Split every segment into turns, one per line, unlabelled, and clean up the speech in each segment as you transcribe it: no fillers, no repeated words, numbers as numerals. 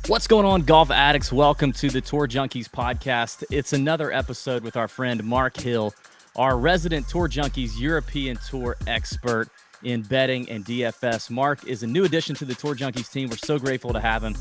What's going on, golf addicts? Welcome to the Tour Junkies podcast. It's another episode with our friend Mark Hill, our resident Tour Junkies European Tour expert in betting and DFS. Mark is a new addition to the Tour Junkies team. We're so grateful to have him.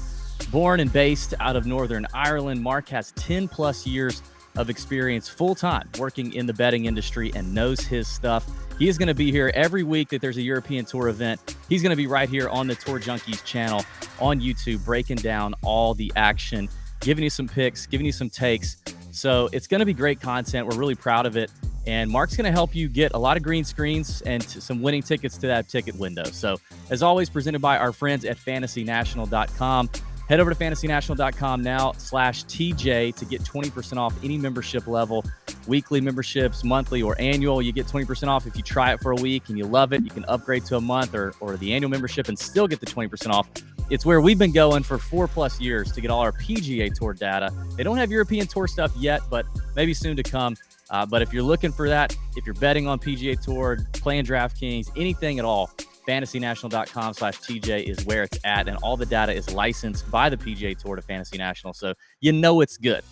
Born and based out of Northern Ireland, Mark has 10 plus years of experience full-time working in the betting industry and knows his stuff. He is going to be here every week that there's a European Tour event. He's going to be right here on the Tour Junkies channel on YouTube, breaking down all the action, giving you some picks, giving you some takes. So it's going to be great content. We're really proud of it. And Mark's going to help you get a lot of green screens and some winning tickets to that ticket window. So as always, presented by our friends at fantasynational.com. Head over to fantasynational.com now/TJ to get 20% off any membership level, weekly memberships, monthly or annual. You get 20% off if you try it for a week and you love it. You can upgrade to a month or the annual membership and still get the 20% off. It's where we've been going for 4+ years to get all our PGA Tour data. They don't have European Tour stuff yet, but maybe soon to come. But if you're looking for that, if you're betting on PGA Tour, playing DraftKings, anything at all, fantasynational.com/TJ is where it's at, and all the data is licensed by the PGA Tour to Fantasy National, so you know it's good.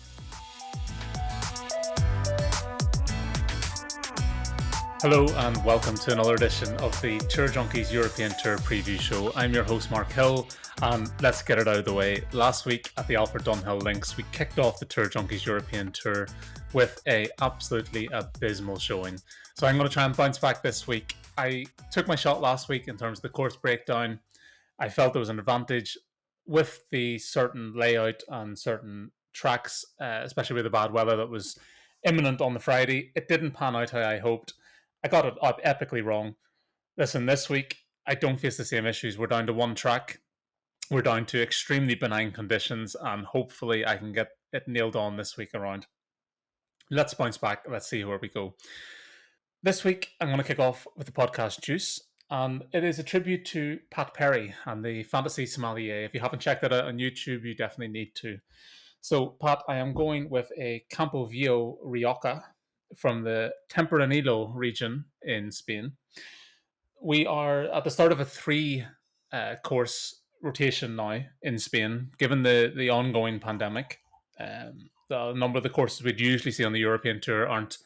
Hello and welcome to another edition of the Tour Junkies European Tour Preview Show. I'm your host Mark Hill, and let's get it out of the way. Last week at the Alfred Dunhill Links, we kicked off the Tour Junkies European Tour with a absolutely abysmal showing. So I'm going to try and bounce back this week. I took my shot last week in terms of the course breakdown. I felt there was an advantage with the certain layout and certain tracks, especially with the bad weather that was imminent on the Friday. It didn't pan out how I hoped. I got it up epically wrong. Listen, this week, I don't face the same issues. We're down to one track. We're down to extremely benign conditions, and hopefully I can get it nailed on this week around. Let's bounce back. Let's see where we go. This week, I'm going to kick off with the podcast Juice, and it is a tribute to Pat Perry and the Fantasy Sommelier. If you haven't checked that out on YouTube, you definitely need to. So, Pat, I am going with a Campo Viejo Rioja from the Tempranillo region in Spain. We are at the start of a 3-course rotation now in Spain, given the ongoing pandemic. The number of the courses we'd usually see on the European Tour aren't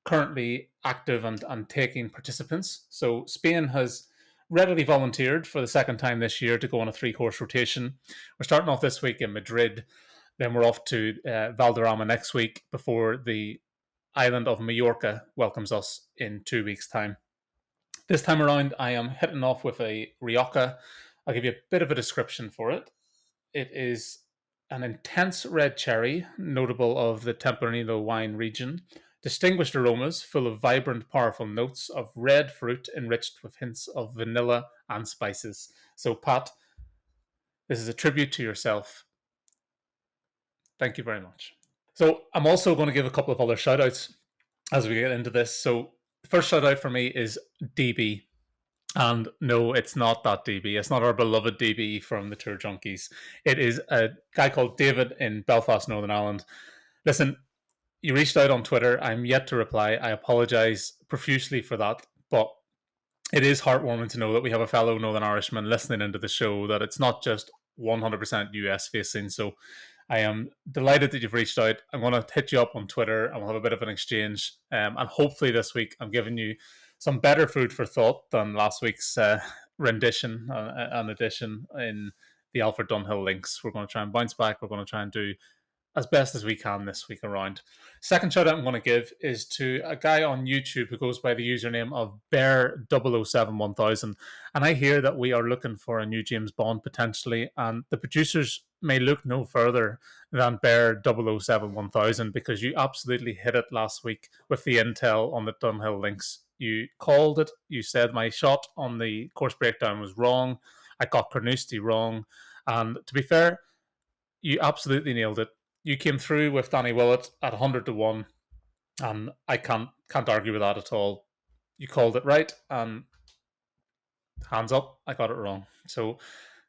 currently active and taking participants. So Spain has readily volunteered for the second time this year to go on a 3-course rotation. We're starting off this week in Madrid. Then we're off to Valderrama next week before the island of Mallorca welcomes us in 2 weeks' time. This time around, I am hitting off with a Rioja. I'll give you a bit of a description for it. It is an intense red cherry, notable of the Tempranillo wine region. Distinguished aromas full of vibrant, powerful notes of red fruit enriched with hints of vanilla and spices. So, Pat, this is a tribute to yourself. Thank you very much. So, I'm also going to give a couple of other shout outs as we get into this. So, the first shout out for me is DB. And no, it's not that DB. It's not our beloved DB from the Tour Junkies. It is a guy called David in Belfast, Northern Ireland. Listen, you reached out on Twitter. I'm yet to reply. I apologize profusely for that, but it is heartwarming to know that we have a fellow Northern Irishman listening into the show, that it's not just 100% US facing. So I am delighted that you've reached out. I'm going to hit you up on Twitter and we'll have a bit of an exchange. And hopefully this week I'm giving you some better food for thought than last week's rendition and edition in the Alfred Dunhill Links. We're going to try and bounce back. We're going to try and do as best as we can this week around. Second shout out I'm going to give is to a guy on YouTube who goes by the username of Bear0071000. And I hear that we are looking for a new James Bond potentially, and the producers may look no further than Bear0071000, because you absolutely hit it last week with the intel on the Dunhill Links. You called it. You said my shot on the course breakdown was wrong. I got Carnoustie wrong. And to be fair, you absolutely nailed it. You came through with Danny Willett at 100-1, and I can't argue with that at all. You called it right, and hands up, I got it wrong. So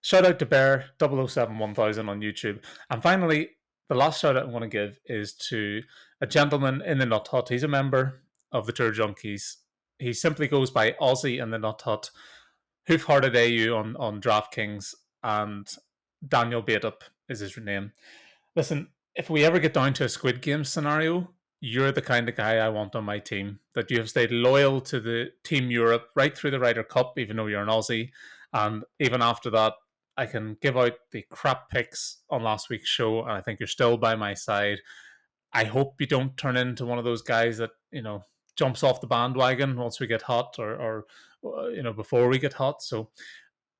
shout out to Bear0071000 on YouTube. And finally, the last shout out I want to give is to a gentleman in the Nut Hut. He's a member of the Tour Junkies. He simply goes by Aussie in the Nut Hut, Hoofhearted AU on DraftKings, and Daniel Baitup is his name. Listen, if we ever get down to a Squid Game scenario, you're the kind of guy I want on my team. That you have stayed loyal to the Team Europe right through the Ryder Cup, even though you're an Aussie. And even after that, I can give out the crap picks on last week's show, and I think you're still by my side. I hope you don't turn into one of those guys that, jumps off the bandwagon once we get hot or before we get hot. So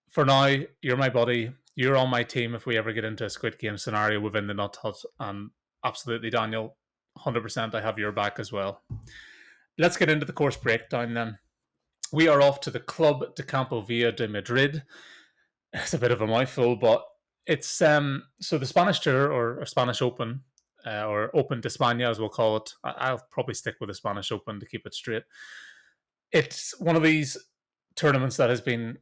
for now, you're my buddy. You're on my team if we ever get into a Squid Game scenario within the Nut Hut. And absolutely, Daniel, 100% I have your back as well. Let's get into the course breakdown then. We are off to the Club de Campo de Madrid. It's a bit of a mouthful, but it's so the Spanish Tour or Spanish Open or Open de Espana, as we'll call it. I'll probably stick with the Spanish Open to keep it straight. It's one of these tournaments that has been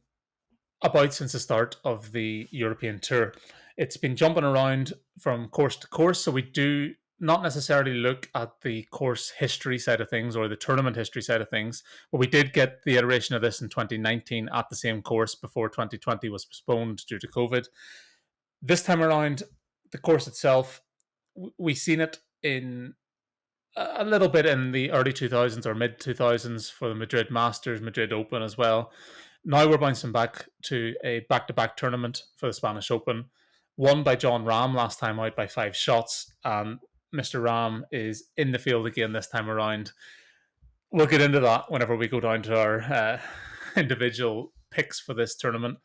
about since the start of the European Tour. It's been jumping around from course to course, so we do not necessarily look at the course history side of things or the tournament history side of things, but we did get the iteration of this in 2019 at the same course before 2020 was postponed due to COVID. This time around, the course itself, we've seen it in a little bit in the early 2000s or mid 2000s for the Madrid Masters, Madrid Open as well. Now we're bouncing back to a back-to-back tournament for the Spanish Open, won by Jon Rahm last time out by 5 shots, and Mr. Rahm is in the field again this time around. We'll get into that whenever we go down to our individual picks for this tournament.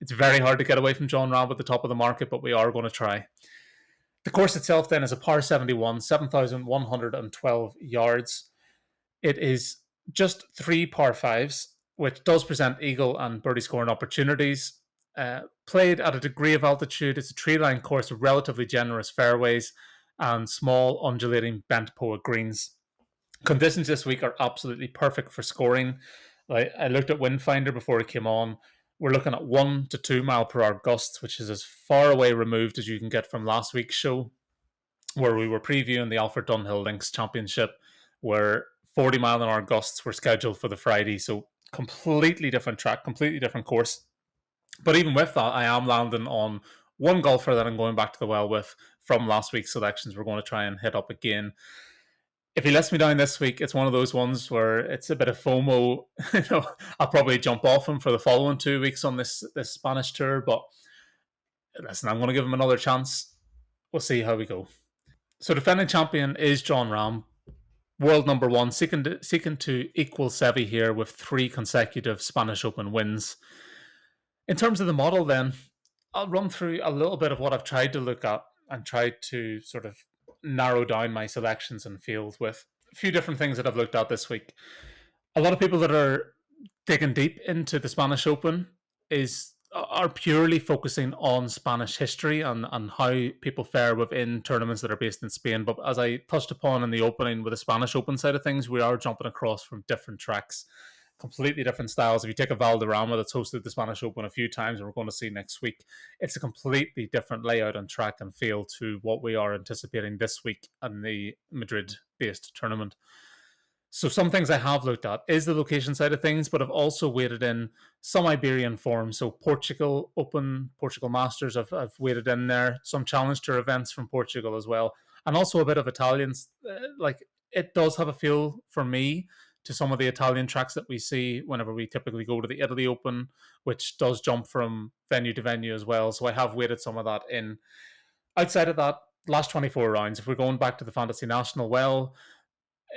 It's very hard to get away from Jon Rahm at the top of the market, but we are going to try. The course itself then is a par 71, 7,112 yards. It is just 3 par 5s, which does present eagle and birdie scoring opportunities. Played at a degree of altitude, it's a tree-lined course with relatively generous fairways and small undulating bent poa greens. Conditions this week are absolutely perfect for scoring. I looked at Windfinder before it came on. We're looking at 1 to 2 mile per hour gusts, which is as far away removed as you can get from last week's show, where we were previewing the Alfred Dunhill Links Championship, where 40 mile an hour gusts were scheduled for the Friday. So completely different track, completely different course. But even with that, I am landing on one golfer that I'm going back to the well with from last week's selections. We're going to try and hit up again. If he lets me down this week, it's one of those ones where it's a bit of FOMO. I'll probably jump off him for the following 2 weeks on this Spanish tour. But listen, I'm going to give him another chance. We'll see how we go. So defending champion is Jon Rahm, world number 1, seeking to equal Seve here with 3 consecutive Spanish Open wins. In terms of the model then, I'll run through a little bit of what I've tried to look at and tried to sort of narrow down my selections and field with a few different things that I've looked at this week. A lot of people that are digging deep into the Spanish Open are purely focusing on Spanish history and how people fare within tournaments that are based in Spain. But as I touched upon in the opening with the Spanish Open side of things, we are jumping across from different tracks, completely different styles. If you take a Valderrama that's hosted the Spanish Open a few times, and we're going to see next week, it's a completely different layout and track and feel to what we are anticipating this week in the Madrid-based tournament. So some things I have looked at is the location side of things, but I've also weighted in some Iberian form. So Portugal Open, Portugal Masters, I've weighted in there. Some Challenge Tour events from Portugal as well. And also a bit of Italians. It does have a feel for me to some of the Italian tracks that we see whenever we typically go to the Italy Open, which does jump from venue to venue as well. So I have weighted some of that in. Outside of that, last 24 rounds, if we're going back to the Fantasy National, well,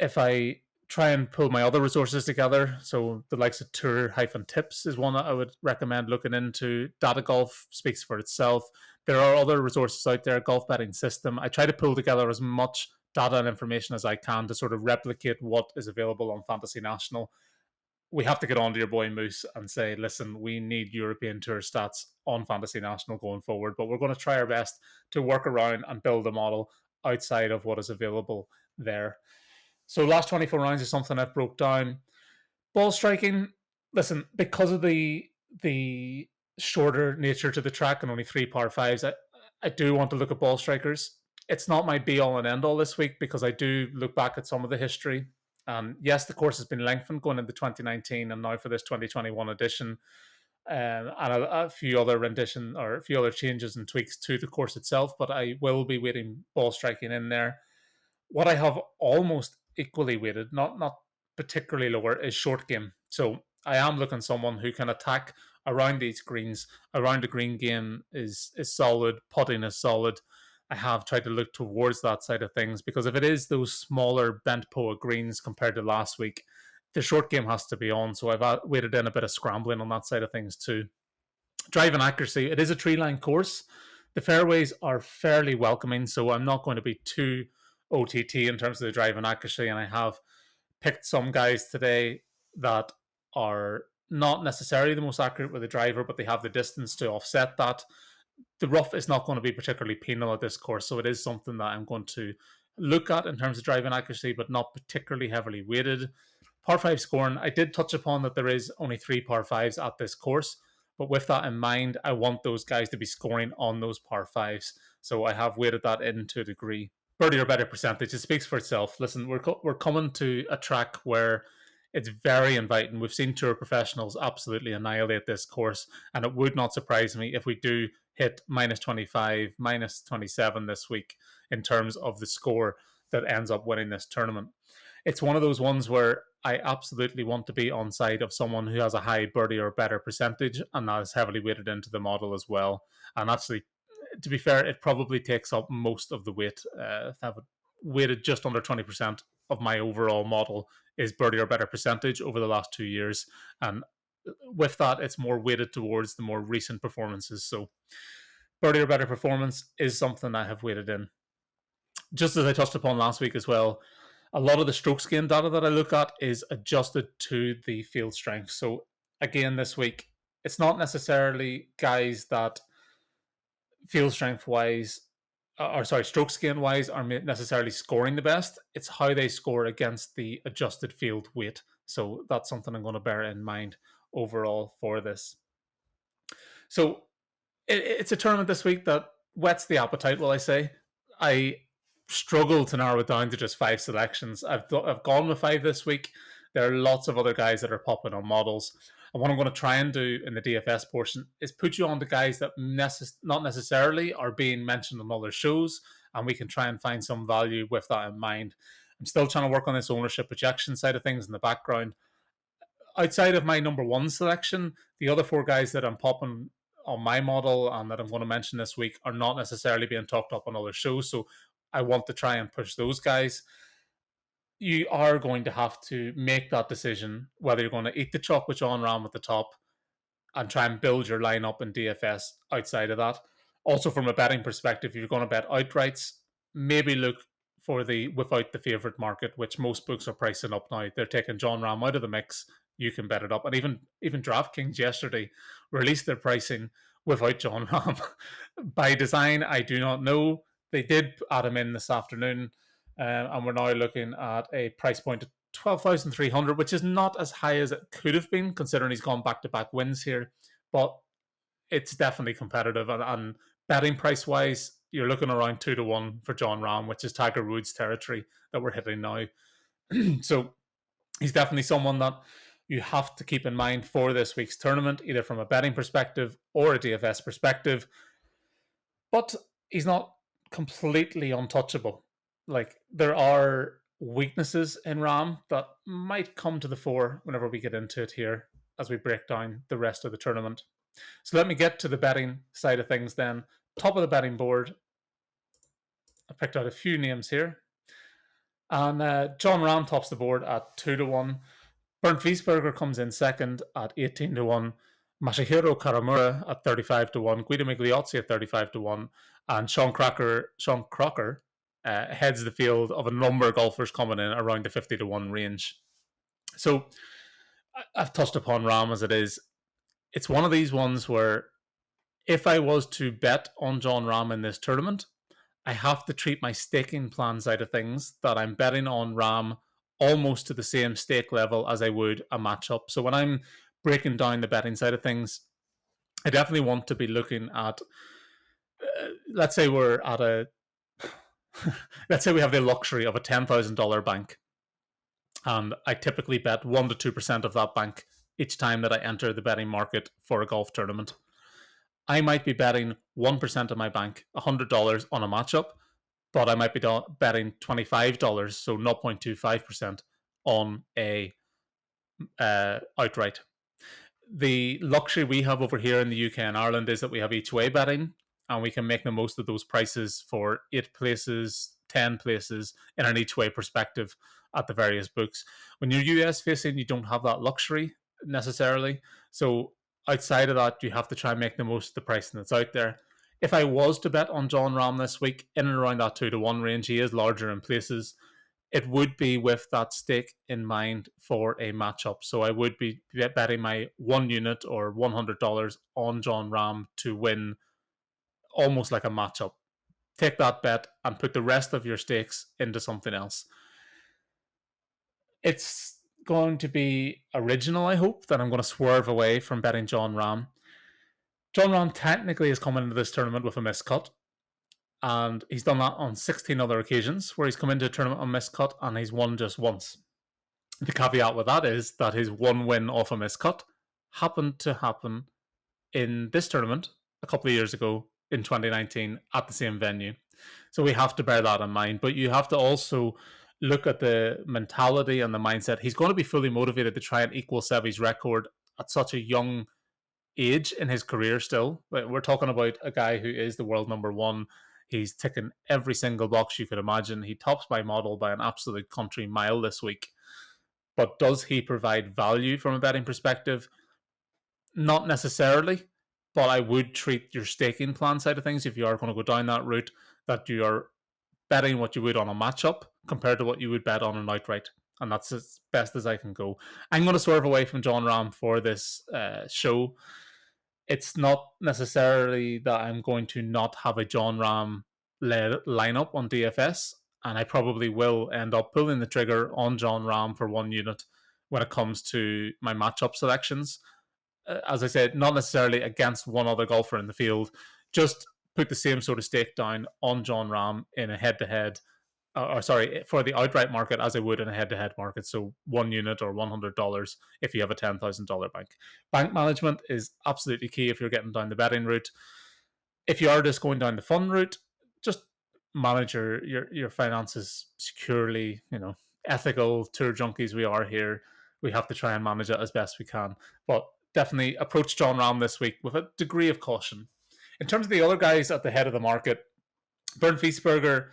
if I try and pull my other resources together, so the likes of Tour-Tips is one that I would recommend looking into. Data Golf speaks for itself. There are other resources out there, Golf Betting System. I try to pull together as much data and information as I can to sort of replicate what is available on Fantasy National. We have to get on to your boy Moose and say, listen, we need European Tour stats on Fantasy National going forward, but we're going to try our best to work around and build a model outside of what is available there. So last 24 rounds is something I've broke down. Ball striking, listen, because of the shorter nature to the track and only 3 par 5s, I do want to look at ball strikers. It's not my be-all and end-all this week because I do look back at some of the history. Yes, the course has been lengthened going into 2019 and now for this 2021 edition. and a few other rendition or a few other changes and tweaks to the course itself, but I will be weighting ball striking in there. What I have almost equally weighted, not particularly lower, is short game. So I am looking someone who can attack around these greens. Around the green game is solid, putting is solid. I have tried to look towards that side of things because if it is those smaller bent POA greens compared to last week, the short game has to be on. So I've weighted in a bit of scrambling on that side of things too. Driving accuracy, it is a tree line course. The fairways are fairly welcoming, so I'm not going to be too OTT in terms of the driving accuracy. And I have picked some guys today that are not necessarily the most accurate with the driver, but they have the distance to offset that. The rough is not going to be particularly penal at this course, so it is something that I'm going to look at in terms of driving accuracy, but not particularly heavily weighted. Par 5 scoring, I did touch upon that there is only 3 par 5s at this course, but with that in mind, I want those guys to be scoring on those par 5s, so I have weighted that in to a degree. Birdie or better percentage, it speaks for itself. Listen, we're coming to a track where it's very inviting. We've seen tour professionals absolutely annihilate this course, and it would not surprise me if we do hit minus 25, minus 27 this week in terms of the score that ends up winning this tournament. It's one of those ones where I absolutely want to be on side of someone who has a high birdie or better percentage, and that is heavily weighted into the model as well. And actually, to be fair, it probably takes up most of the weight. I've weighted just under 20% of my overall model is birdie or better percentage over the last 2 years. And with that, it's more weighted towards the more recent performances. So birdie or better performance is something I have weighted in. Just as I touched upon last week as well, a lot of the strokes gain data that I look at is adjusted to the field strength. So again, this week, it's not necessarily guys that field strength wise, strokes gain wise, are necessarily scoring the best. It's how they score against the adjusted field weight. So that's something I'm going to bear in mind overall for this. So it's a tournament this week that whets the appetite, will I say. I struggle to narrow it down to just 5 selections. I've gone with 5 this week. There are lots of other guys that are popping on models. And what I'm going to try and do in the DFS portion is put you on to guys that not necessarily are being mentioned on other shows, and we can try and find some value with that in mind. I'm still trying to work on this ownership projection side of things in the background. Outside of my number 1 selection, the other 4 guys that I'm popping on my model and that I'm going to mention this week are not necessarily being talked up on other shows, so I want to try and push those guys. You are going to have to make that decision whether you're going to eat the chalk with Jon Rahm at the top and try and build your lineup in DFS outside of that. Also, from a betting perspective, if you're going to bet outrights, maybe look for the without the favourite market, which most books are pricing up now. They're taking Jon Rahm out of the mix. You can bet it up. And even DraftKings yesterday released their pricing without Jon Rahm. By design, I do not know. They did add him in this afternoon. And we're now looking at a price point of 12,300, which is not as high as it could have been, considering he's gone back-to-back wins here. But it's definitely competitive. And betting price-wise, you're looking around 2-1 for Jon Rahm, which is Tiger Woods territory that we're hitting now. So he's definitely someone that you have to keep in mind for this week's tournament, either from a betting perspective or a DFS perspective. But he's not completely untouchable. Like, there are weaknesses in Rahm that might come to the fore whenever we get into it here as we break down the rest of the tournament. So let me get to the betting side of things then. Top of the betting board, I picked out a few names here. And Jon Rahm tops the board at 2-1. Bernd Wiesberger comes in second at 18-1. Masahiro Kawamura at 35-1. Guido Migliozzi at 35-1. And Sean Crocker heads the field of a number of golfers coming in around the 50-1 range. So I've touched upon Rahm as it is. It's one of these ones where if I was to bet on Jon Rahm in this tournament, I have to treat my staking plan side of things that I'm betting on Rahm almost to the same stake level as I would a matchup. So when I'm breaking down the betting side of things, I definitely want to be looking at, let's say we're at a, let's say we have the luxury of a $10,000 bank. And I typically bet 1 to 2% of that bank each time that I enter the betting market for a golf tournament. I might be betting 1% of my bank, $100 on a matchup, but I might be betting $25, so 0.25% on a outright. The luxury we have over here in the UK and Ireland is that we have each way betting, and we can make the most of those prices for 8 places, 10 places in an each way perspective at the various books. When you're US facing, you don't have that luxury necessarily. So outside of that, you have to try and make the most of the pricing that's out there. If I was to bet on Jon Rahm this week, in and around that 2-1 range, he is larger in places. It would be with that stake in mind for a matchup. So I would be betting my 1 unit or $100 on Jon Rahm to win almost like a matchup. Take that bet and put the rest of your stakes into something else. It's going to be original, I hope, that I'm going to swerve away from betting Jon Rahm. Jon Rahm technically is coming into this tournament with a miscut, and he's done that on 16 other occasions where he's come into a tournament on miscut and he's won just once. The caveat with that is that his one win off a miscut happened to happen in this tournament a couple of years ago in 2019 at the same venue. So we have to bear that in mind. But you have to also look at the mentality and the mindset. He's going to be fully motivated to try and equal Seve's record at such a young age in his career still. We're talking about a guy who is the world number one. He's ticking every single box you could imagine. He tops my model by an absolute country mile this week. But does he provide value from a betting perspective? Not necessarily, but I would treat your staking plan side of things, if you are going to go down that route, that you are betting what you would on a matchup compared to what you would bet on an outright. And that's as best as I can go. I'm going to swerve away from Jon Rahm for this show. It's not necessarily that I'm going to not have a Jon Rahm led lineup on DFS, and I probably will end up pulling the trigger on Jon Rahm for 1 unit when it comes to my matchup selections. As I said, not necessarily against one other golfer in the field, just put the same sort of stake down on Jon Rahm in a head-to-head, for the outright market as I would in a head-to-head market. So 1 unit or $100 if you have a $10,000 bank. Bank management is absolutely key if you're getting down the betting route. If you are just going down the fun route, just manage your finances securely. Ethical tour junkies we are here. We have to try and manage it as best we can. But definitely approach Jon Rahm this week with a degree of caution. In terms of the other guys at the head of the market, Bernd Wiesberger,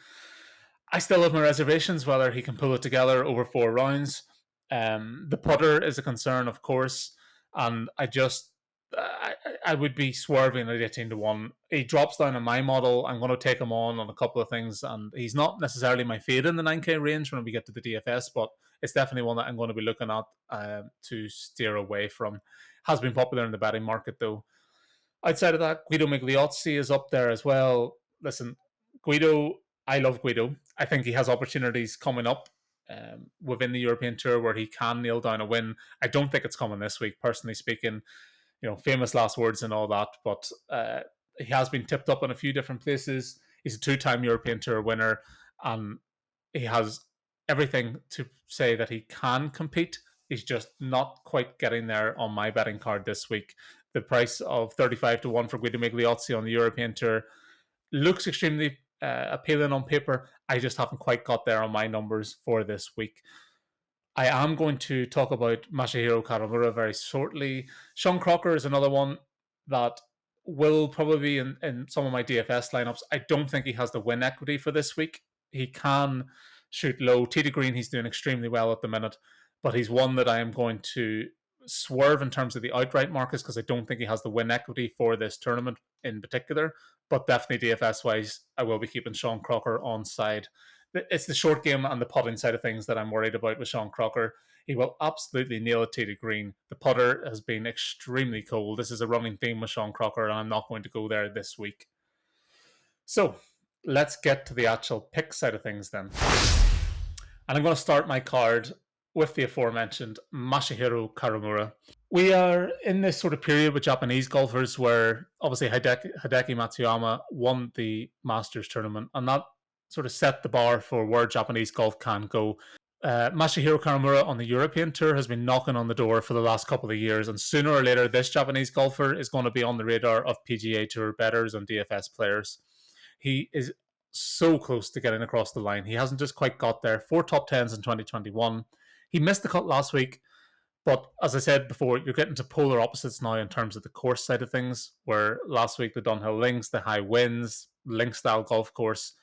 I still have my reservations whether he can pull it together over 4 rounds. The putter is a concern, of course, and I would be swerving at 18-1. He drops down in my model. I'm going to take him on a couple of things, and he's not necessarily my fade in the 9K range when we get to the DFS, but it's definitely one that I'm going to be looking at to steer away from. Has been popular in the betting market, though. Outside of that, Guido Migliozzi is up there as well. Listen, I love Guido. I think he has opportunities coming up within the European Tour where he can nail down a win. I don't think it's coming this week, personally speaking. Famous last words and all that, but he has been tipped up in a few different places. He's a 2-time European Tour winner, and he has everything to say that he can compete. He's just not quite getting there on my betting card this week. The price of 35-1 for Guido Migliozzi on the European Tour looks extremely appealing on paper. I just haven't quite got there on my numbers for this week. I am going to talk about Masahiro Kawamura very shortly. Sean Crocker is another one that will probably be in some of my DFS lineups. I don't think he has the win equity for this week. He can shoot low. Tee to green, he's doing extremely well at the minute, but he's one that I am going to swerve in terms of the outright markets because I don't think he has the win equity for this tournament in particular. But definitely DFS-wise, I will be keeping Sean Crocker on side. It's the short game and the putting side of things that I'm worried about with Sean Crocker. He will absolutely nail it tee to green. The putter has been extremely cold. This is a running theme with Sean Crocker, and I'm not going to go there this week. So let's get to the actual pick side of things then. And I'm going to start my card with the aforementioned Masahiro Kawamura. We are in this sort of period with Japanese golfers where obviously Hideki Matsuyama won the Masters tournament, and that sort of set the bar for where Japanese golf can go. Masahiro Kawamura on the European Tour has been knocking on the door for the last couple of years, and sooner or later, this Japanese golfer is going to be on the radar of PGA Tour bettors and DFS players. He is so close to getting across the line. He hasn't just quite got there. 4 top 10s in 2021. He missed the cut last week, but as I said before, you're getting to polar opposites now in terms of the course side of things, where last week the Dunhill Links, the high winds, link-style golf course,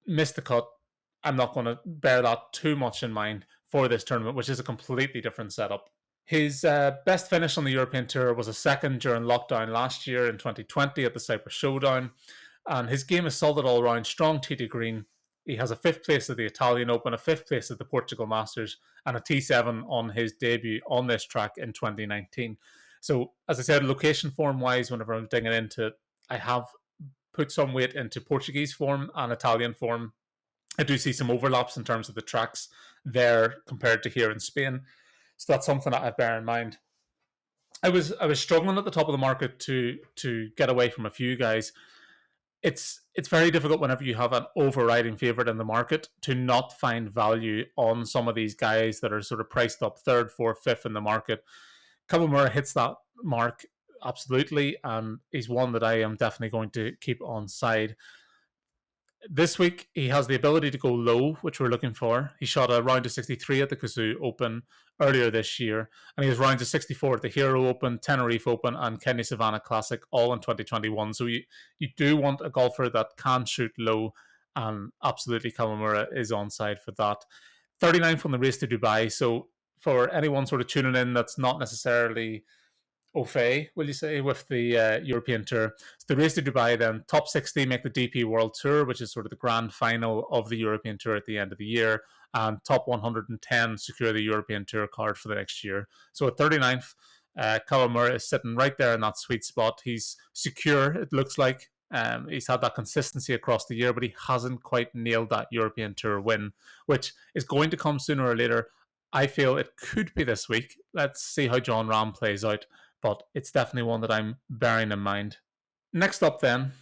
missed the cut. I'm not going to bear that too much in mind for this tournament, which is a completely different setup. His best finish on the European Tour was a second during lockdown last year in 2020 at the Cyprus Showdown. And his game is solid all round, strong tee to green. He has a 5th place at the Italian Open, a 5th place at the Portugal Masters, and a T7 on his debut on this track in 2019. So, as I said, location form-wise, whenever I'm digging into it, I have put some weight into Portuguese form and Italian form. I do see some overlaps in terms of the tracks there compared to here in Spain. So that's something that I bear in mind. I was struggling at the top of the market to get away from a few guys. It's very difficult whenever you have an overriding favorite in the market to not find value on some of these guys that are sort of priced up 3rd, 4th, 5th in the market. Kawamura hits that mark absolutely, and he's one that I am definitely going to keep on side. This week, he has the ability to go low, which we're looking for. He shot a round of 63 at the Coetzee Open earlier this year, and he has rounds of 64 at the Hero Open, Tenerife Open, and Kenya Savannah Classic, all in 2021. So you do want a golfer that can shoot low, and absolutely Kawamura is on side for that. 39th on the race to Dubai. So for anyone sort of tuning in that's not necessarily au fait, will you say, with the European Tour. So the race to Dubai, then top 60 make the DP World Tour, which is sort of the grand final of the European Tour at the end of the year, and top 110 secure the European Tour card for the next year. So at 39th, Kawamura is sitting right there in that sweet spot. He's secure, it looks like. He's had that consistency across the year, but he hasn't quite nailed that European Tour win, which is going to come sooner or later. I feel it could be this week. Let's see how Jon Rahm plays out, but it's definitely one that I'm bearing in mind. Next up then,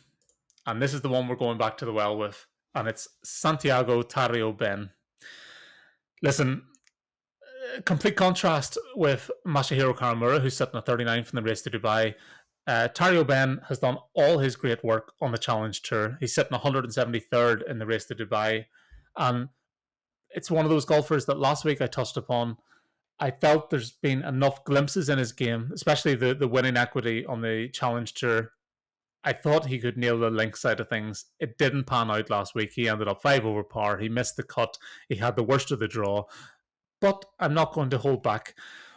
and this is the one we're going back to the well with, and it's Santiago Tarrio Ben. Listen, complete contrast with Masahiro Kawamura, who's sitting at 39th in the race to Dubai. Tarrio Ben has done all his great work on the Challenge Tour. He's sitting 173rd in the race to Dubai, and it's one of those golfers that last week I touched upon. I felt there's been enough glimpses in his game, especially the winning equity on the Challenge Tour. I thought he could nail the link side of things. It didn't pan out last week. He ended up 5 over par. He missed the cut. He had the worst of the draw. But I'm not going to hold back.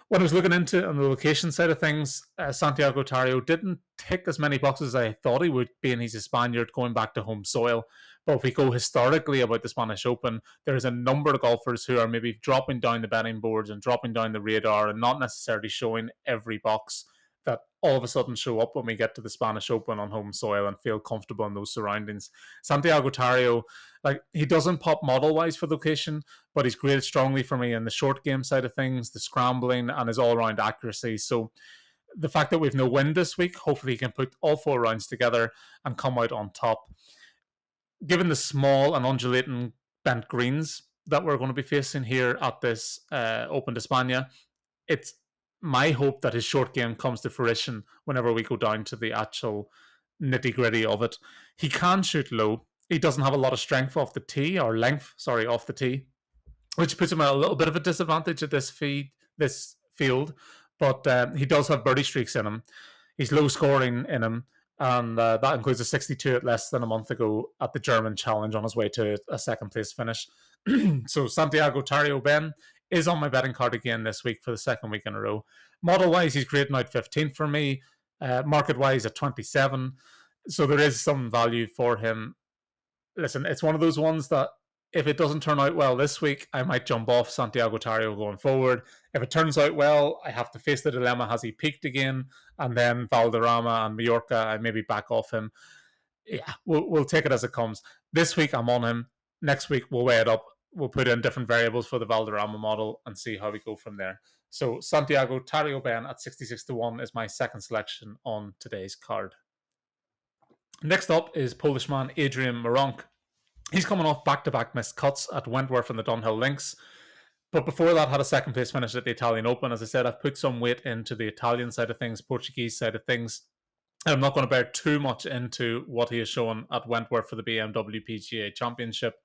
When I was looking into on the location side of things, Santiago Tarrio didn't tick as many boxes as I thought he would, being he's a Spaniard going back to home soil. But if we go historically about the Spanish Open, there's a number of golfers who are maybe dropping down the betting boards and dropping down the radar and not necessarily showing every box that all of a sudden show up when we get to the Spanish Open on home soil and feel comfortable in those surroundings. Santiago Tarrio, like, he doesn't pop model-wise for location, but he's graded strongly for me in the short game side of things, the scrambling, and his all-round accuracy. So the fact that we've no wind this week, hopefully he can put all 4 rounds together and come out on top. Given the small and undulating bent greens that we're going to be facing here at this Open de Espana, it's my hope that his short game comes to fruition whenever we go down to the actual nitty-gritty of it. He can shoot low. He doesn't have a lot of strength off the tee, or length, sorry, off the tee, which puts him at a little bit of a disadvantage at this field. But he does have birdie streaks in him. He's low scoring in him, and that includes a 62 at less than a month ago at the German Challenge on his way to a second place finish. So Santiago Tarrio Ben is on my betting card again this week for the second week in a row. Model-wise, he's grading out 15th for me. Market-wise, at 27. So there is some value for him. Listen, it's one of those ones that if it doesn't turn out well this week, I might jump off Santiago Tarrio going forward. If it turns out well, I have to face the dilemma, has he peaked again? And then Valderrama and Mallorca, I maybe back off him. Yeah, we'll take it as it comes. This week, I'm on him. Next week, we'll weigh it up. We'll put in different variables for the Valderrama model and see how we go from there. So Santiago Tarrio Ben at 66-1 is my second selection on today's card. Next up is Polishman Adrian Moronk. He's coming off back-to-back missed cuts at Wentworth and the Dunhill Links. But before that, had a second place finish at the Italian Open. As I said, I've put some weight into the Italian side of things, Portuguese side of things. I'm not going to bear too much into what he has shown at Wentworth for the BMW PGA Championship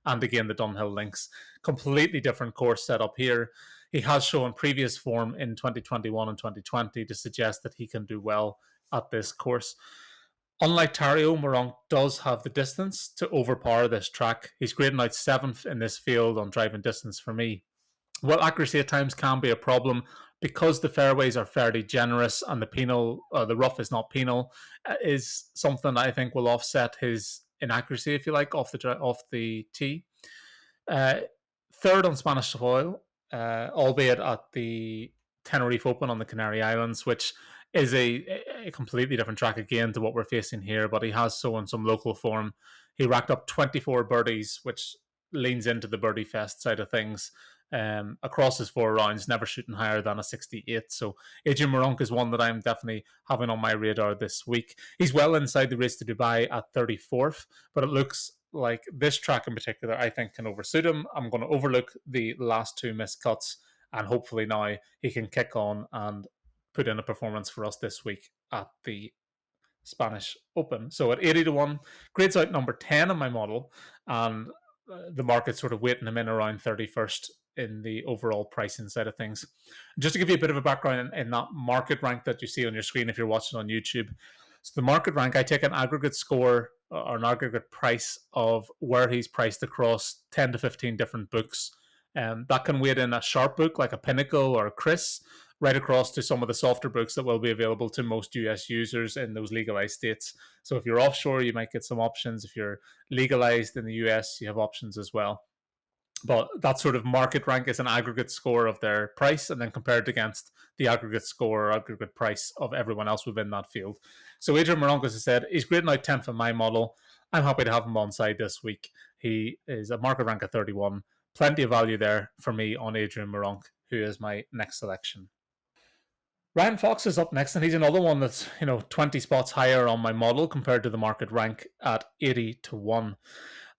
and again the Dunhill Links. Completely different course setup here. He has shown previous form in 2021 and 2020 to suggest that he can do well at this course. Unlike Tarrio, Moronk does have the distance to overpower this track. He's grading out 7th in this field on driving distance for me. Well, accuracy at times can be a problem because the fairways are fairly generous and the rough is not penal, is something that I think will offset his inaccuracy, if you like, off the tee. Third on Spanish soil, albeit at the Tenerife Open on the Canary Islands, which is a completely different track again to what we're facing here, but he has shown some local form. He racked up 24 birdies, which leans into the birdie fest side of things. Across his 4 rounds, never shooting higher than a 68. So Adrian Moronk is one that I'm definitely having on my radar this week. He's well inside the race to Dubai at 34th, but it looks like this track in particular I think can oversuit him. I'm going to overlook the last 2 missed cuts, and hopefully now he can kick on and put in a performance for us this week at the Spanish Open. So at 80-1, grades out number 10 on my model, and the market's sort of waiting him in around 31st in the overall pricing side of things. Just to give you a bit of a background in that market rank that you see on your screen if you're watching on YouTube. So the market rank, I take an aggregate score or an aggregate price of where he's priced across 10 to 15 different books. That can weight in a sharp book like a Pinnacle or a Chris, right across to some of the softer books that will be available to most US users in those legalized states. So if you're offshore, you might get some options. If you're legalized in the US, you have options as well. But that sort of market rank is an aggregate score of their price and then compared against the aggregate score or aggregate price of everyone else within that field. So Adrian Moronk, as I said, he's grading out 10th in my model. I'm happy to have him on side this week. He is a market rank of 31. Plenty of value there for me on Adrian Moronk, who is my next selection. Ryan Fox is up next, and he's another one that's 20 spots higher on my model compared to the market rank at 80-1. A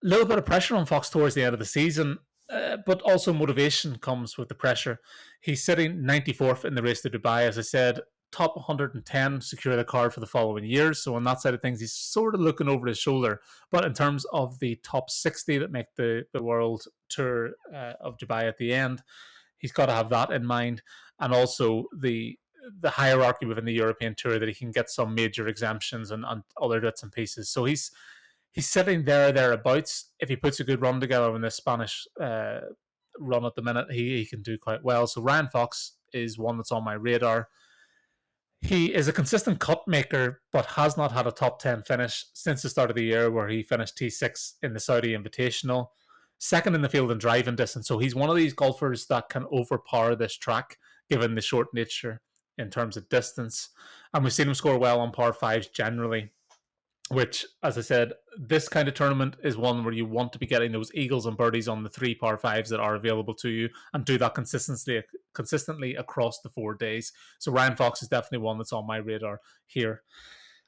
little bit of pressure on Fox towards the end of the season, but also motivation comes with the pressure. He's sitting 94th in the race to Dubai, as I said, top 110 secure the card for the following years. So on that side of things, he's sort of looking over his shoulder. But in terms of the top 60 that make the World Tour of Dubai at the end, he's got to have that in mind, and also the hierarchy within the European Tour, that he can get some major exemptions and other bits and pieces. So he's sitting thereabouts. If he puts a good run together in this Spanish run at the minute, he can do quite well. So Ryan Fox is one that's on my radar. He is a consistent cut maker, but has not had a top 10 finish since the start of the year, where he finished T6 in the Saudi Invitational, second in the field in driving distance. So he's one of these golfers that can overpower this track, given the short nature in terms of distance. And we've seen him score well on par 5s generally, which, as I said, this kind of tournament is one where you want to be getting those eagles and birdies on the 3 par 5s that are available to you, and do that consistently across the 4 days. So Ryan Fox is definitely one that's on my radar here.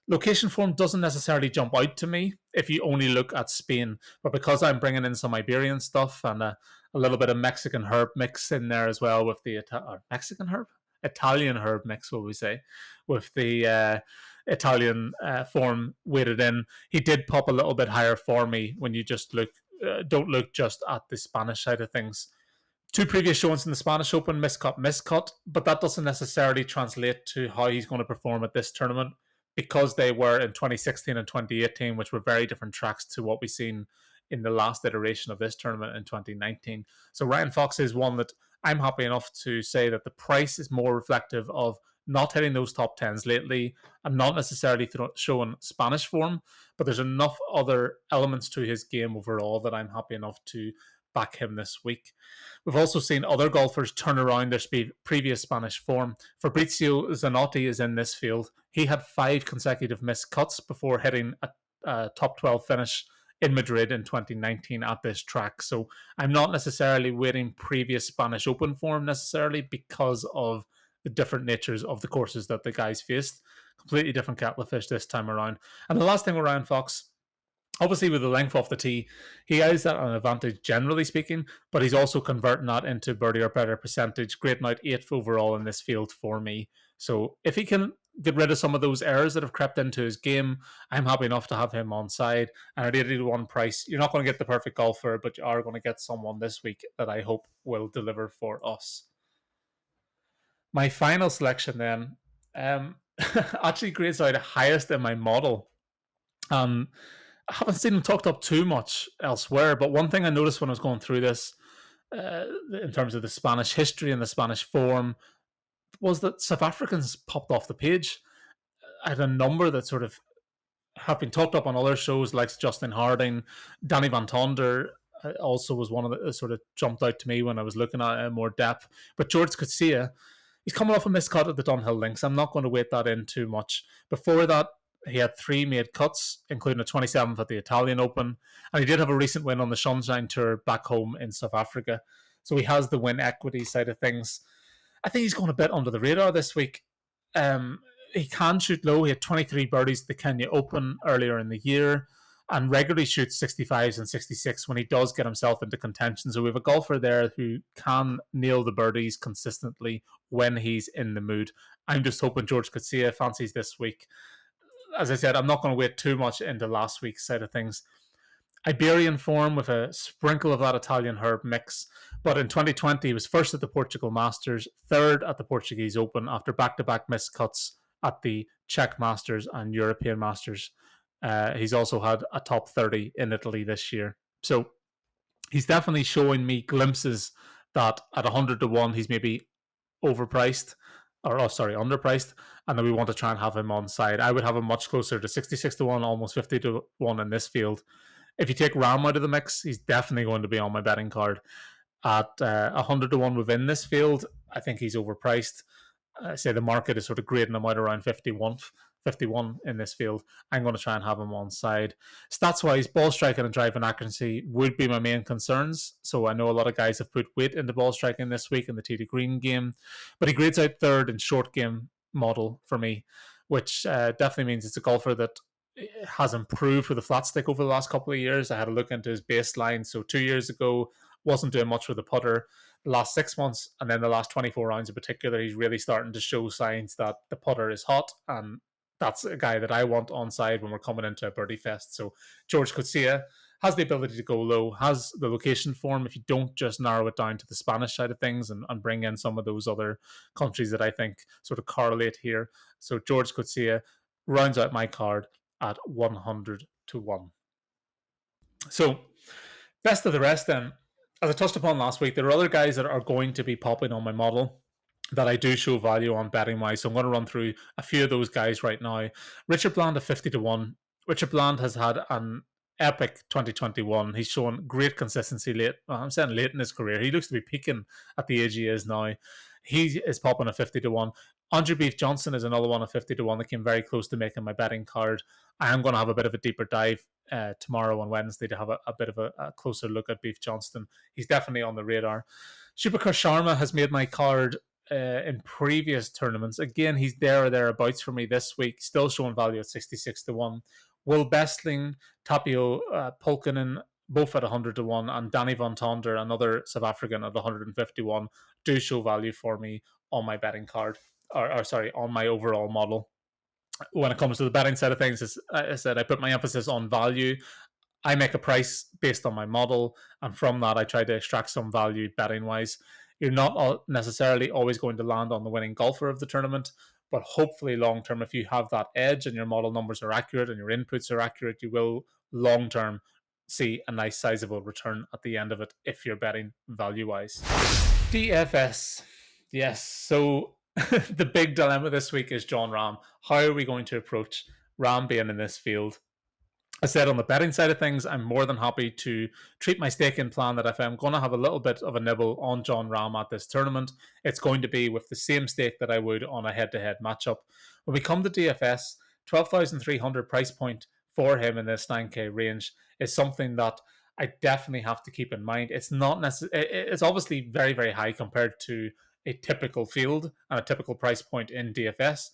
Location form doesn't necessarily jump out to me if you only look at Spain, but because I'm bringing in some Iberian stuff and a little bit of Mexican herb mix in there as well with the Italian herb mix, will we say, with the Italian form weighted in, he did pop a little bit higher for me when you just don't look just at the Spanish side of things. 2 previous showings in the Spanish Open, miscut, but that doesn't necessarily translate to how he's going to perform at this tournament, because they were in 2016 and 2018, which were very different tracks to what we've seen in the last iteration of this tournament in 2019. So Ryan Fox is one that I'm happy enough to say that the price is more reflective of not hitting those top 10s lately and not necessarily showing Spanish form, but there's enough other elements to his game overall that I'm happy enough to back him this week. We've also seen other golfers turn around their previous Spanish form. Fabrizio Zanotti is in this field. He had 5 consecutive missed cuts before hitting a top 12 finish in Madrid in 2019 at this track. So I'm not necessarily weighting previous Spanish Open form necessarily, because of the different natures of the courses that the guys faced. Completely different kettle of fish this time around. And the last thing with Ryan Fox, Obviously, with the length off the tee, he has that an advantage generally speaking, but he's also converting that into birdie or better percentage, grading out 8th overall in this field for me. So if he can get rid of some of those errors that have crept into his game, I'm happy enough to have him on side. And at 80-1 price, you're not going to get the perfect golfer, but you are going to get someone this week that I hope will deliver for us. My final selection then actually grades out highest in my model. I haven't seen him talked up too much elsewhere, but one thing I noticed when I was going through this, in terms of the Spanish history and the Spanish form, was that South Africans popped off the page. I had a number that sort of have been talked up on other shows, like Justin Harding, Danny Van Tonder. Also was one of the sort of jumped out to me when I was looking at it in more depth. But George Coetzee, he's coming off a miscut at the Dunhill Links. I'm not going to weight that in too much. Before that, he had 3 made cuts, including a 27th at the Italian Open. And he did have a recent win on the Sunshine Tour back home in South Africa. So he has the win equity side of things. I think he's going a bit under the radar this week. He can shoot low. He had 23 birdies at the Kenya Open earlier in the year and regularly shoots 65s and 66 when he does get himself into contention. So we have a golfer there who can nail the birdies consistently when he's in the mood. I'm just hoping George Coetzee fancies this week. As I said, I'm not going to wait too much into last week's side of things. Iberian form with a sprinkle of that Italian herb mix. But in 2020, he was first at the Portugal Masters, third at the Portuguese Open after back-to-back missed cuts at the Czech Masters and European Masters. He's also had a top 30 in Italy this year. So he's definitely showing me glimpses that at 100-1, he's maybe overpriced. Underpriced, and then we want to try and have him on side. I would have him much closer to 66-1, almost 50-1 in this field. If you take Rahm out of the mix, he's definitely going to be on my betting card. At 100-1 within this field, I think he's overpriced. I say the market is sort of grading him out around 51 in this field. I'm going to try and have him on side. Stats-wise, ball striking and driving accuracy would be my main concerns. So I know a lot of guys have put weight into ball striking this week in the tee to green game, but he grades out third in short game model for me, which definitely means it's a golfer that has improved with the flat stick over the last couple of years. I had a look into his baseline. So 2 years ago, wasn't doing much with the putter. The last 6 months and then the last 24 rounds in particular, he's really starting to show signs that the putter is hot, and that's a guy that I want on side when we're coming into a birdie fest. So George Coetzee has the ability to go low, has the location form if you don't just narrow it down to the Spanish side of things and bring in some of those other countries that I think sort of correlate here. So George Coetzee rounds out my card at 100-1. So best of the rest then. As I touched upon last week, there are other guys that are going to be popping on my model that I do show value on betting wise. So I'm going to run through a few of those guys right now. Richard Bland at 50-1. Richard Bland has had an epic 2021. He's shown great consistency late. Well, I'm saying late in his career. He looks to be peaking at the age he is now. He is popping at 50-1. Andrew Beef Johnson is another one at 50-1 that came very close to making my betting card. I am going to have a bit of a deeper dive tomorrow on Wednesday to have a bit of a closer look at Beef Johnston. He's definitely on the radar. Shubhakar Sharma has made my card in previous tournaments. Again, he's there or thereabouts for me this week, still showing value at 66-1. Will Bestling, Tapio Pulkkinen, both at 100-1, and Danny Van Tonder, another South African, at 151, do show value for me on my betting card, on my overall model. When it comes to the betting side of things, as I said, I put my emphasis on value. I make a price based on my model, and from that, I try to extract some value betting-wise. You're not necessarily always going to land on the winning golfer of the tournament, but hopefully long-term, if you have that edge and your model numbers are accurate and your inputs are accurate, you will long-term see a nice sizable return at the end of it if you're betting value-wise. DFS. Yes, so the big dilemma this week is Jon Rahm. How are we going to approach Rahm being in this field? I said on the betting side of things, I'm more than happy to treat my stake-in plan that if I'm going to have a little bit of a nibble on Jon Rahm at this tournament, it's going to be with the same stake that I would on a head-to-head matchup. When we come to DFS, 12,300 price point for him in this 9K range is something that I definitely have to keep in mind. It's not necessarily. It's obviously very, very high compared to a typical field and a typical price point in DFS.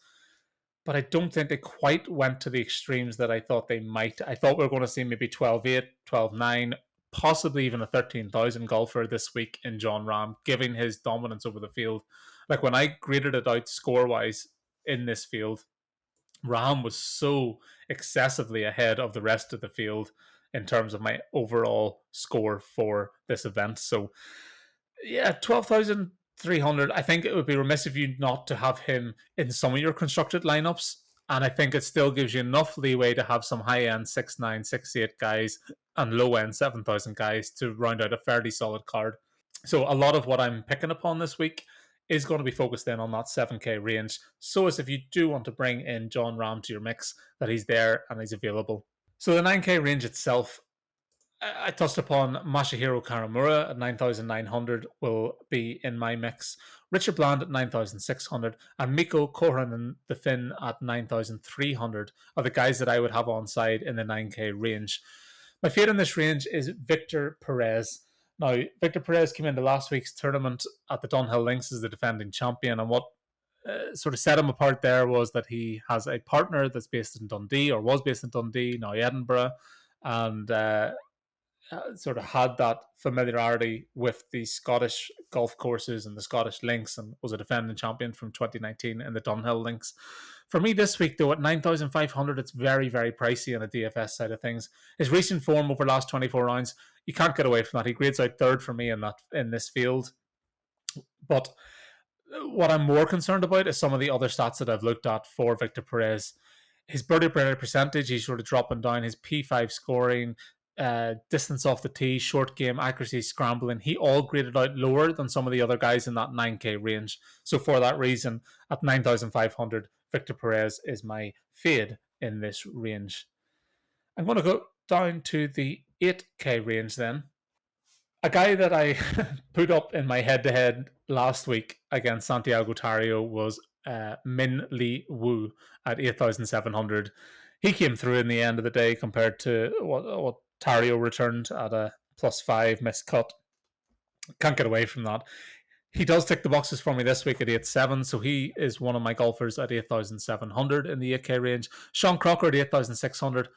but I don't think they quite went to the extremes that I thought they might. I thought we were going to see maybe 12-8, 12-9, possibly even a 13,000 golfer this week in Jon Rahm, giving his dominance over the field. Like when I graded it out score-wise in this field, Rahm was so excessively ahead of the rest of the field in terms of my overall score for this event. So, yeah, 12,300. I think it would be remiss of you not to have him in some of your constructed lineups. And I think it still gives you enough leeway to have some high end 6'9, 6'8 guys and low end 7,000 guys to round out a fairly solid card. So, a lot of what I'm picking upon this week is going to be focused in on that 7K range. So as if you do want to bring in Jon Rahm to your mix, that he's there and he's available. So the 9K range itself, I touched upon Masahiro Kawamura at 9,900 will be in my mix. Richard Bland at 9,600 and Mikko Korhonen, the Finn, at 9,300 are the guys that I would have on side in the 9K range. My fade in this range is Victor Perez. Now, Victor Perez came into last week's tournament at the Dunhill Links as the defending champion, and what sort of set him apart there was that he has a partner that's based in Dundee, or was based in Dundee, now Edinburgh, and sort of had that familiarity with the Scottish golf courses and the Scottish links, and was a defending champion from 2019 in the Dunhill Links. For me this week, though, at 9,500, it's very, very pricey on the DFS side of things. His recent form over the last 24 rounds, you can't get away from that. He grades out third for me in this field. But what I'm more concerned about is some of the other stats that I've looked at for Victor Perez. His birdie percentage, he's sort of dropping down. His P5 scoring, distance off the tee, short game, accuracy, scrambling, he all graded out lower than some of the other guys in that 9K range. So for that reason, at 9,500, Victor Perez is my fade in this range. I'm going to go down to the 8K range then. A guy that I put up in my head-to-head last week against Santiago Tarrio was Min Lee Woo at 8,700. He came through in the end of the day compared to what Tarrio returned at a +5 missed cut. Can't get away from that. He does tick the boxes for me this week at 8.7, so he is one of my golfers at 8,700 in the 8K range. Sean Crocker at 8,600.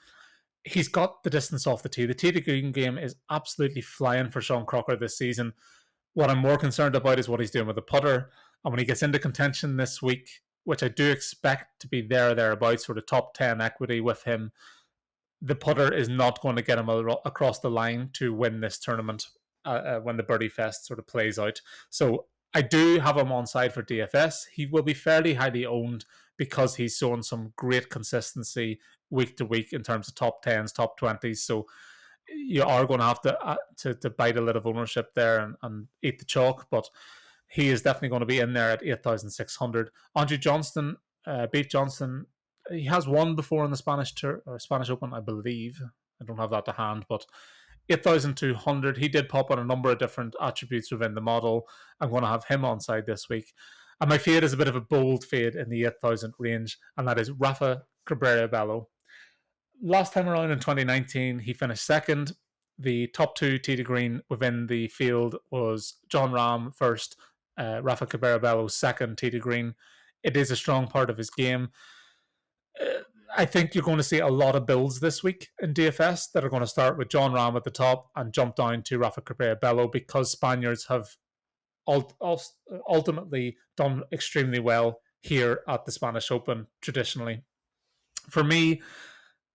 He's got the distance off the tee. The tee to green game is absolutely flying for Sean Crocker this season. What I'm more concerned about is what he's doing with the putter. And when he gets into contention this week, which I do expect to be there or thereabouts, sort of top 10 equity with him, the putter is not going to get him across the line to win this tournament when the Birdie Fest sort of plays out. So I do have him on side for DFS. He will be fairly highly owned because he's shown some great consistency week to week in terms of top 10s, top 20s. So you are going to have to bite a little of ownership there and eat the chalk, but he is definitely going to be in there at 8,600. Andrew Johnston, Beef Johnson, he has won before in the Spanish Tour or Spanish Open, I believe. I don't have that to hand, but 8,200. He did pop on a number of different attributes within the model. I'm going to have him on side this week. And my fade is a bit of a bold fade in the 8,000 range, and that is Rafa Cabrera Bello. Last time around in 2019, he finished second. The top two tee to green within the field was Jon Rahm first, Rafa Cabrera Bello second tee to green. It is a strong part of his game. I think you're going to see a lot of builds this week in DFS that are going to start with Jon Rahm at the top and jump down to Rafa Cabrera Bello because Spaniards have ultimately done extremely well here at the Spanish Open traditionally. For me,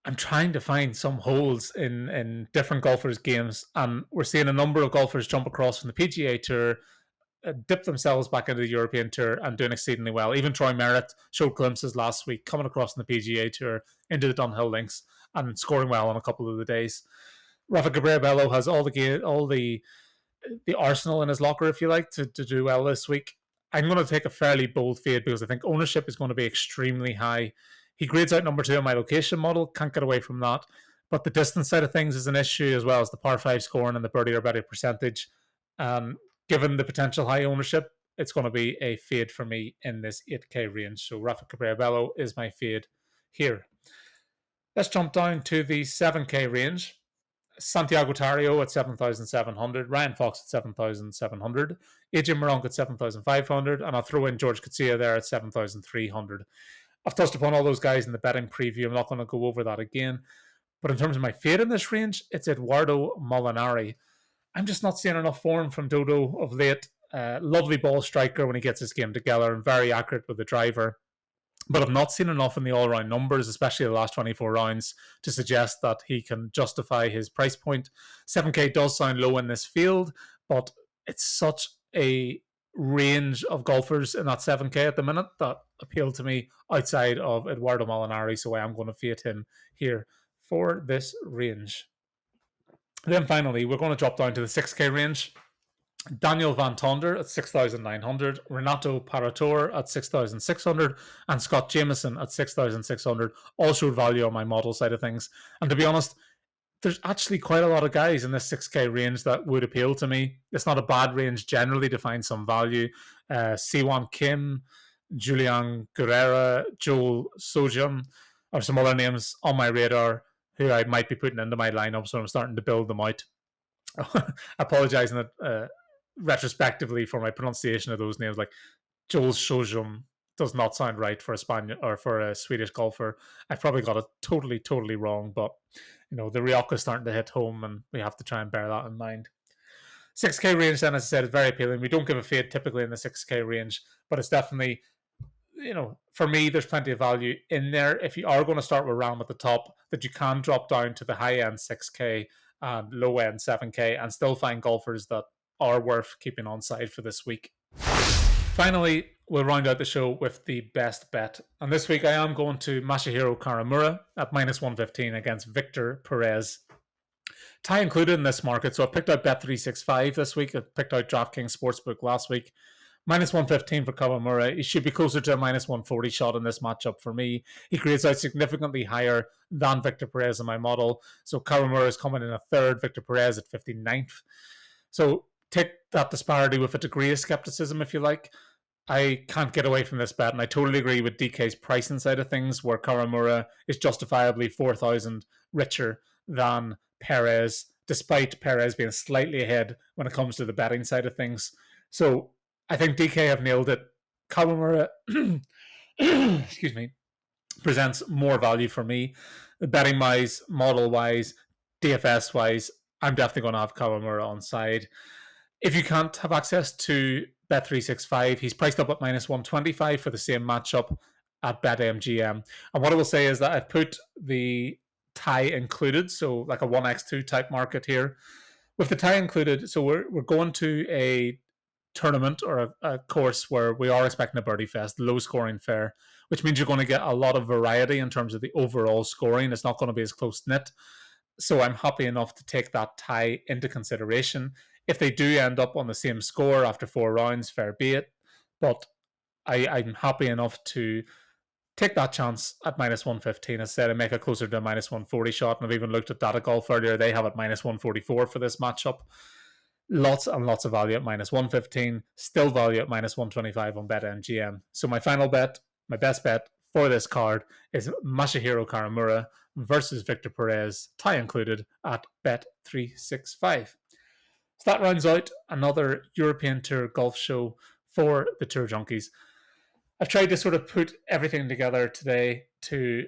I'm trying to find some holes in different golfers' games, and we're seeing a number of golfers jump across from the PGA Tour, dip themselves back into the European Tour and doing exceedingly well. Even Troy Merritt showed glimpses last week coming across in the PGA Tour into the Dunhill Links and scoring well on a couple of the days. Rafa Cabrera Bello has all the arsenal in his locker, if you like, to do well this week. I'm going to take a fairly bold fade because I think ownership is going to be extremely high. He grades out number 2 on my location model, can't get away from that. But the distance side of things is an issue, as well as the par 5 scoring and the birdie or better percentage. Given the potential high ownership, it's going to be a fade for me in this 8K range. So Rafa Cabrera Bello is my fade here. Let's jump down to the 7K range. Santiago Tarrio at 7,700, Ryan Fox at 7,700, Adrian Moronk at 7,500, and I'll throw in George Coetzee there at 7,300. I've touched upon all those guys in the betting preview. I'm not going to go over that again. But in terms of my fade in this range, it's Eduardo Molinari. I'm just not seeing enough form from Dodo of late. Lovely ball striker when he gets his game together and very accurate with the driver. But I've not seen enough in the all-round numbers, especially the last 24 rounds, to suggest that he can justify his price point. 7K does sound low in this field, but it's such a range of golfers in that 7K at the minute that appeal to me outside of Eduardo Molinari, so I am going to fade him here for this range. Then finally, we're going to drop down to the 6K range. Daniel Van Tonder at 6,900, Renato Parator at 6,600, and Scott Jameson at 6,600 all showed value on my model side of things. And to be honest, there's actually quite a lot of guys in this 6K range that would appeal to me. It's not a bad range generally to find some value. Siwon Kim, Julian Guerrera, Joel Sojum are some other names on my radar who I might be putting into my lineup, so I'm starting to build them out. Apologizing retrospectively for my pronunciation of those names, like Joel Sojum does not sound right for a Spaniard or for a Swedish golfer. I've probably got it totally wrong, but the Rioja is starting to hit home, and we have to try and bear that in mind. 6K range, then, as I said, is very appealing. We don't give a fade typically in the 6K range, but it's definitely, for me, there's plenty of value in there. If you are going to start with Ram at the top, that you can drop down to the high end 6K and low end 7K and still find golfers that are worth keeping on side for this week. Finally, we'll round out the show with the best bet. And this week I am going to Masahiro Kawamura at -115 against Victor Perez. Tie included in this market, so I picked out Bet365 this week. I picked out DraftKings Sportsbook last week. -115 for Kawamura. He should be closer to a -140 shot in this matchup for me. He creates out significantly higher than Victor Perez in my model. So Kawamura is coming in a third, Victor Perez at 59th. So take that disparity with a degree of skepticism, if you like. I can't get away from this bet, and I totally agree with DK's pricing side of things, where Kawamura is justifiably 4,000 richer than Perez, despite Perez being slightly ahead when it comes to the betting side of things. So I think DK have nailed it. Kawamura, excuse me, presents more value for me. Betting-wise, model-wise, DFS-wise, I'm definitely going to have Kawamura on side. If you can't have access to Bet365, he's priced up at -125 for the same matchup at BetMGM. And what I will say is that I've put the tie included, so like a 1x2 type market here. With the tie included, so we're going to a tournament or a course where we are expecting a birdie fest, low scoring fair, which means you're going to get a lot of variety in terms of the overall scoring. It's not going to be as close knit. So I'm happy enough to take that tie into consideration. If they do end up on the same score after 4 rounds, fair be it. But I'm happy enough to take that chance at -115. As I said, I make it closer to a -140 shot. And I've even looked at Data Golf earlier. They have it -144 for this matchup. Lots and lots of value at -115. Still value at -125 on BetMGM. So my final bet, my best bet for this card is Masahiro Kawamura versus Victor Perez, tie included, at Bet365. So that rounds out another European Tour golf show for the Tour Junkies. I've tried to sort of put everything together today to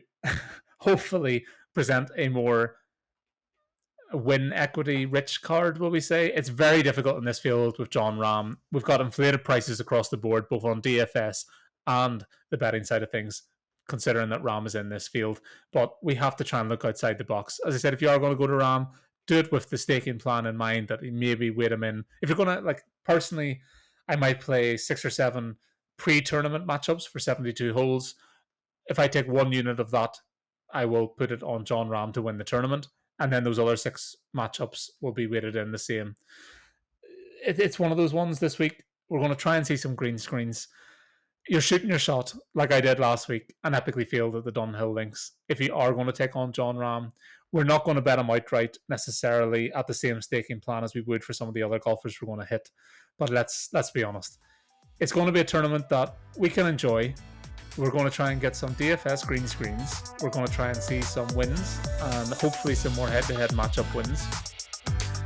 hopefully present a more win equity rich card, will we say. It's very difficult in this field with Jon Rahm. We've got inflated prices across the board, both on DFS and the betting side of things, considering that Rahm is in this field. But we have to try and look outside the box. As I said, if you are going to go to Rahm, do it with the staking plan in mind, that maybe wait him in. If you're going to, personally, I might play 6 or 7 pre-tournament matchups for 72 holes. If I take 1 unit of that, I will put it on Jon Rahm to win the tournament. And then those other 6 matchups will be weighted in the same. It's one of those ones this week. We're going to try and see some green screens. You're shooting your shot, like I did last week, and epically failed at the Dunhill Links. If you are going to take on Jon Rahm, we're not going to bet him outright necessarily at the same staking plan as we would for some of the other golfers we're going to hit. But let's be honest. It's going to be a tournament that we can enjoy. We're going to try and get some DFS green screens. We're going to try and see some wins and hopefully some more head-to-head matchup wins.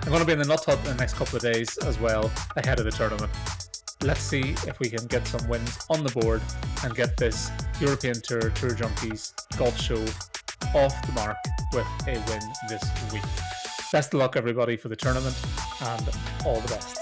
I'm going to be in the Nut Hut in the next couple of days as well, ahead of the tournament. Let's see if we can get some wins on the board and get this European Tour, Tour Junkies golf show off the mark with a win this week. Best of luck, everybody, for the tournament, and all the best.